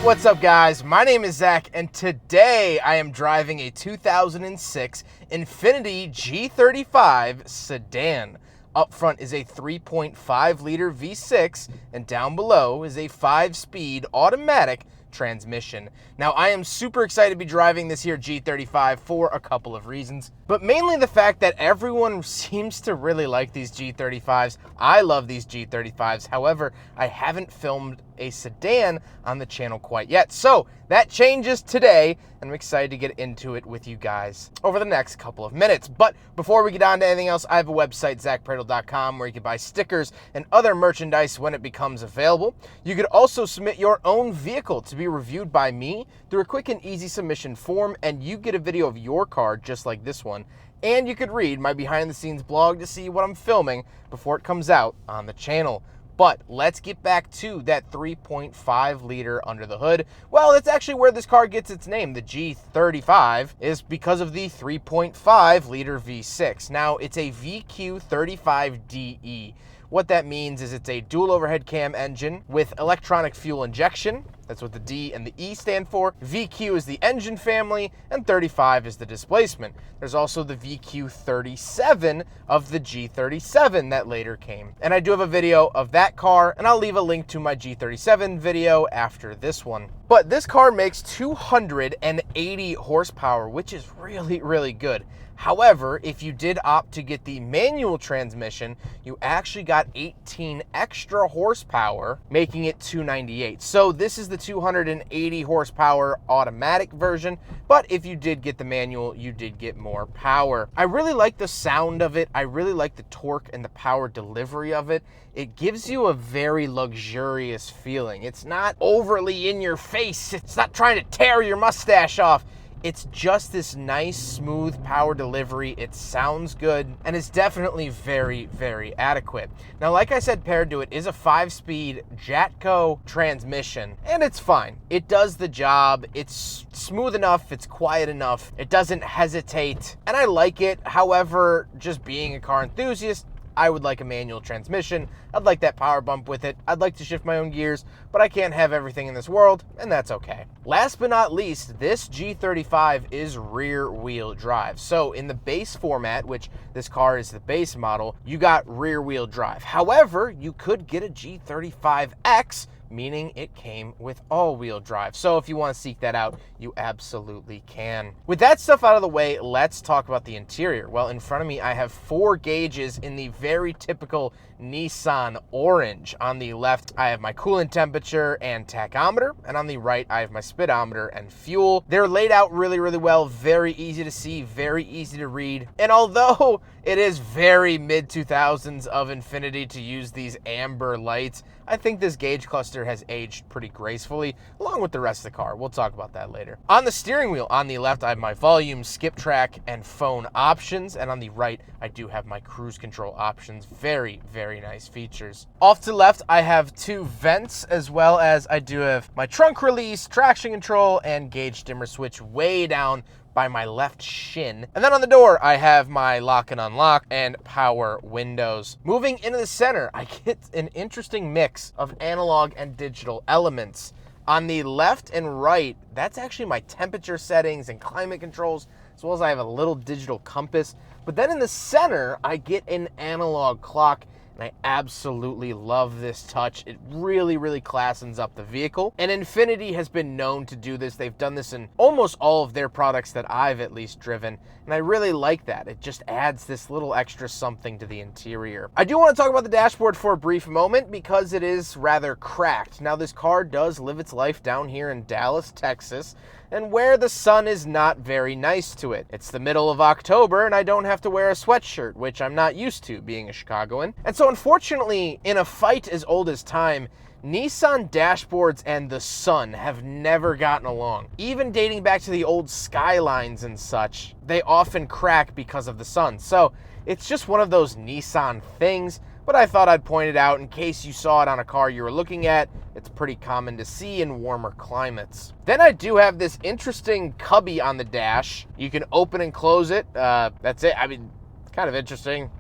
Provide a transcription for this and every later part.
Alright, what's up guys? My name is Zach, and today I am driving a 2006 Infiniti G35 sedan. Up front is a 3.5 liter V6, and down below is a 5-speed automatic transmission. Now, I am super excited to be driving this here G35 for a couple of reasons, but mainly the fact that everyone seems to really like these G35s. I love these G35s. However, I haven't filmed a sedan on the channel quite yet. So that changes today, and I'm excited to get into it with you guys over the next couple of minutes. But before we get on to anything else, I have a website, zackpradel.com, where you can buy stickers and other merchandise when it becomes available. You could also submit your own vehicle to be reviewed by me through a quick and easy submission form, and you get a video of your car just like this one. And you could read my behind the scenes blog to see what I'm filming before it comes out on the channel. But let's get back to that 3.5 liter under the hood. Well, that's actually where this car gets its name. The G35 is because of the 3.5 liter V6. Now, it's a VQ35DE. What that means is it's a dual overhead cam engine with electronic fuel injection. That's what the D and the E stand for. VQ is the engine family, and 35 is the displacement. There's also the VQ37 of the G37 that later came. And I do have a video of that car, and I'll leave a link to my G37 video after this one. But this car makes 280 horsepower, which is really, really good. However, if you did opt to get the manual transmission, you actually got 18 extra horsepower, making it 298. So this is the 280 horsepower automatic version, but if you did get the manual, you did get more power. I really like the sound of it. I really like the torque and the power delivery of it. It gives you a very luxurious feeling. It's not overly in your face. It's not trying to tear your mustache off. It's just this nice, smooth power delivery. It sounds good, and it's definitely very, very adequate. Now, like I said, paired to it is a 5-speed Jatco transmission, and it's fine. It does the job. It's smooth enough. It's quiet enough. It doesn't hesitate, and I like it. However, just being a car enthusiast, I would like a manual transmission. I'd like that power bump with it. I'd like to shift my own gears, but I can't have everything in this world, and that's okay. Last but not least, this G35 is rear wheel drive. So in the base format, which this car is the base model, you got rear wheel drive. However, you could get a G35X, meaning it came with all-wheel drive. So if you want to seek that out, you absolutely can. With that stuff out of the way, let's talk about the interior. Well, in front of me, I have 4 gauges in the very typical Nissan orange. On the left, I have my coolant temperature and tachometer, and on the right, I have my speedometer and fuel. They're laid out really, really well, very easy to see, very easy to read. And although it is very mid-2000s of Infiniti to use these amber lights, I think this gauge cluster has aged pretty gracefully, along with the rest of the car. We'll talk about that later. On the steering wheel, on the left, I have my volume, skip track, and phone options, and on the right, I do have my cruise control options. Very, very nice features. Off to the left, I have 2 vents, as well as I do have my trunk release, traction control, and gauge dimmer switch way down by my left shin. And then on the door, I have my lock and unlock and power windows. Moving into the center, I get an interesting mix of analog and digital elements. On the left and right, that's actually my temperature settings and climate controls, as well as I have a little digital compass. But then in the center, I get an analog clock, and I absolutely love this touch. It really, really classens up the vehicle. And Infiniti has been known to do this. They've done this in almost all of their products that I've at least driven. And I really like that. It just adds this little extra something to the interior. I do want to talk about the dashboard for a brief moment because it is rather cracked. Now, this car does live its life down here in Dallas, Texas, and where the sun is not very nice to it. It's the middle of October, and I don't have to wear a sweatshirt, which I'm not used to being a Chicagoan. And so unfortunately, in a fight as old as time, Nissan dashboards and the sun have never gotten along. Even dating back to the old Skylines and such, they often crack because of the sun. So it's just one of those Nissan things, but I thought I'd point it out in case you saw it on a car you were looking at. It's pretty common to see in warmer climates. Then I do have this interesting cubby on the dash. You can open and close it. That's it. I mean, it's kind of interesting,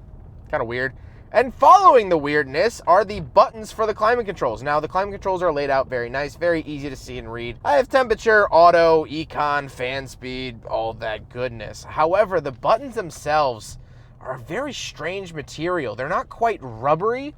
kind of weird. And following the weirdness are the buttons for the climate controls. Now, the climate controls are laid out very nice, very easy to see and read. I have temperature, auto, econ, fan speed, all that goodness. However, the buttons themselves are a very strange material. They're not quite rubbery.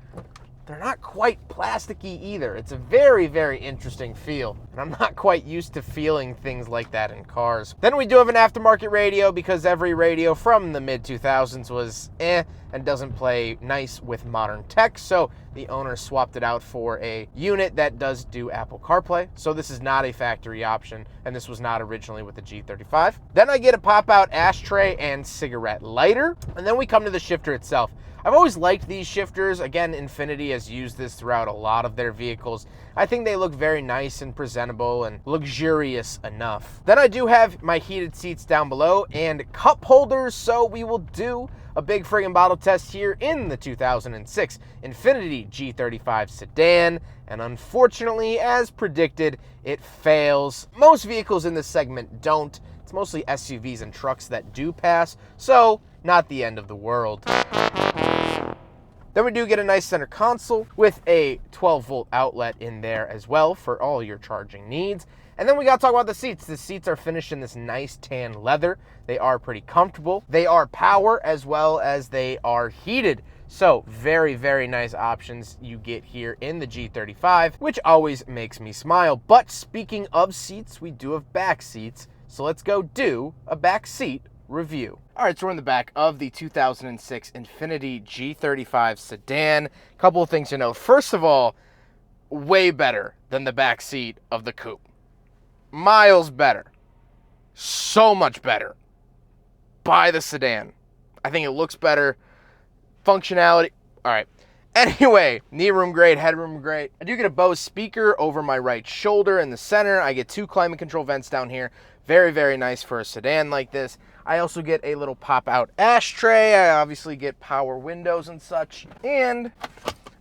They're not quite plasticky either. It's a very, very interesting feel, and I'm not quite used to feeling things like that in cars. Then we do have an aftermarket radio because every radio from the mid-2000s was and doesn't play nice with modern tech, so the owner swapped it out for a unit that does do Apple CarPlay. So this is not a factory option, and this was not originally with the G35. Then I get a pop-out ashtray and cigarette lighter, and then we come to the shifter itself. I've always liked these shifters. Again, Infiniti has used this throughout a lot of their vehicles. I think they look very nice and presentable and luxurious enough. Then I do have my heated seats down below and cup holders, so we will do a big friggin' bottle test here in the 2006 Infiniti G35 Sedan, and unfortunately, as predicted, it fails. Most vehicles in this segment don't. It's mostly SUVs and trucks that do pass, so not the end of the world. Then we do get a nice center console with a 12-volt outlet in there as well for all your charging needs. And then we got to talk about the seats. The seats are finished in this nice tan leather. They are pretty comfortable. They are power as well as they are heated. So very, very nice options you get here in the G35, which always makes me smile. But speaking of seats, we do have back seats. So let's go do a back seat review. All right, so we're in the back of the 2006 Infiniti G35 Sedan. Couple of things to know. First of all, way better than the back seat of the coupe. Miles better. So much better. Buy the sedan. I think it looks better. Functionality. All right. Anyway, knee room great, headroom great. I do get a Bose speaker over my right shoulder in the center. I get 2 climate control vents down here. Very, very nice for a sedan like this. I also get a little pop-out ashtray. I obviously get power windows and such. And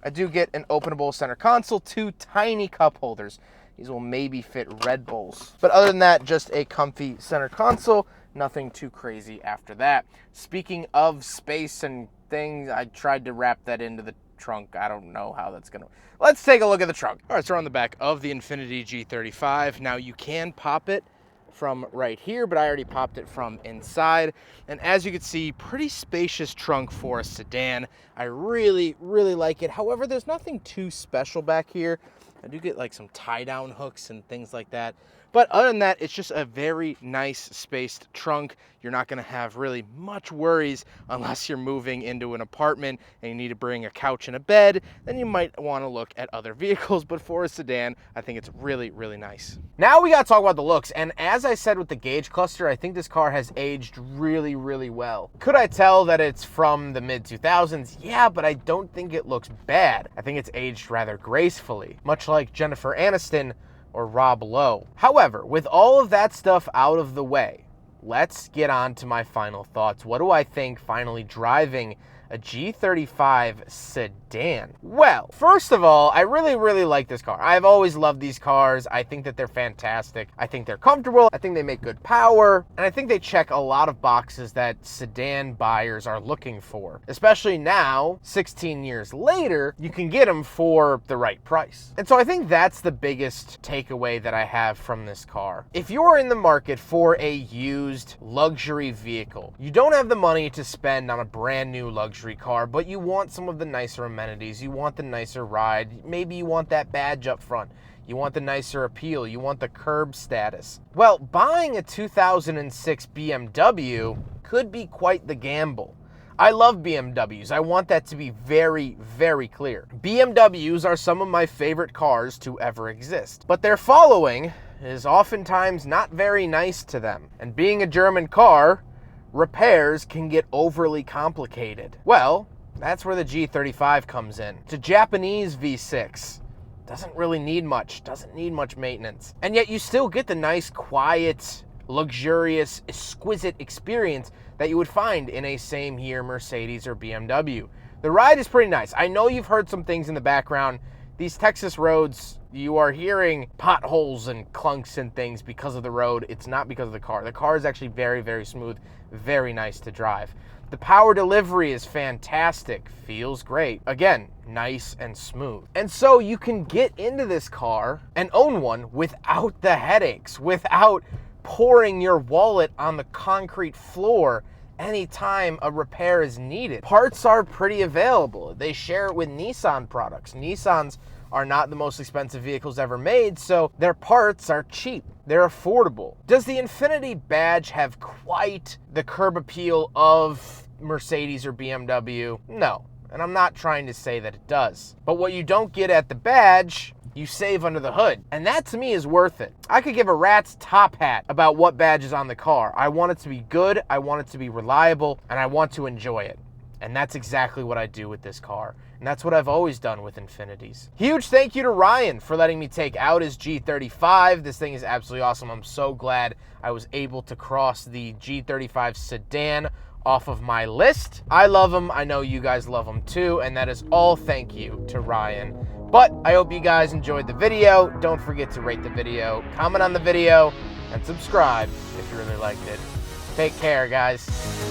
I do get an openable center console, 2 tiny cup holders. These will maybe fit Red Bulls. But other than that, just a comfy center console. Nothing too crazy after that. Speaking of space and things, I tried to wrap that into the trunk. I don't know how that's gonna. Let's take a look at the trunk. All right, so we're on the back of the Infiniti G35. Now you can pop it from right here, but I already popped it from inside. And as you can see, pretty spacious trunk for a sedan. I really, really like it. However, there's nothing too special back here. I do get like some tie-down hooks and things like that. But other than that, it's just a very nice spaced trunk. You're not gonna have really much worries unless you're moving into an apartment and you need to bring a couch and a bed. Then you might wanna look at other vehicles, but for a sedan, I think it's really, really nice. Now we gotta talk about the looks. And as I said with the gauge cluster, I think this car has aged really, really well. Could I tell that it's from the mid-2000s? Yeah, but I don't think it looks bad. I think it's aged rather gracefully, much like Jennifer Aniston or Rob Lowe. However, with all of that stuff out of the way, let's get on to my final thoughts. What do I think finally driving a G35 sedan? Well, first of all, I really, really like this car. I've always loved these cars. I think that they're fantastic. I think they're comfortable. I think they make good power. And I think they check a lot of boxes that sedan buyers are looking for. Especially now, 16 years later, you can get them for the right price. And so I think that's the biggest takeaway that I have from this car. If you're in the market for a used luxury vehicle, you don't have the money to spend on a brand new luxury car, but you want some of the nicer amenities, you want the nicer ride, maybe you want that badge up front, you want the nicer appeal, you want the curb status. Well, buying a 2006 BMW could be quite the gamble. I love BMWs. I want that to be very, very clear. BMWs are some of my favorite cars to ever exist, but their following is oftentimes not very nice to them. And being a German car, repairs can get overly complicated. Well, that's where the G35 comes in. It's a Japanese V6. Doesn't really need much, doesn't need much maintenance. And yet you still get the nice, quiet, luxurious, exquisite experience that you would find in a same year Mercedes or BMW. The ride is pretty nice. I know you've heard some things in the background. These Texas roads, you are hearing potholes and clunks and things because of the road. It's not because of the car. The car is actually very, very smooth, very nice to drive. The power delivery is fantastic, feels great. Again, nice and smooth. And so you can get into this car and own one without the headaches, without pouring your wallet on the concrete floor anytime a repair is needed. Parts are pretty available. They share it with Nissan products. Nissans are not the most expensive vehicles ever made, so their parts are cheap. They're affordable. Does the Infiniti badge have quite the curb appeal of Mercedes or BMW? No, and I'm not trying to say that it does. But what you don't get at the badge, you save under the hood. And that to me is worth it. I could give a rat's top hat about what badge is on the car. I want it to be good, I want it to be reliable, and I want to enjoy it. And that's exactly what I do with this car. And that's what I've always done with Infinitis. Huge thank you to Ryan for letting me take out his G35. This thing is absolutely awesome. I'm so glad I was able to cross the G35 Sedan off of my list. I love them. I know you guys love them too. And that is all thank you to Ryan. But I hope you guys enjoyed the video. Don't forget to rate the video, comment on the video, and subscribe if you really liked it. Take care, guys.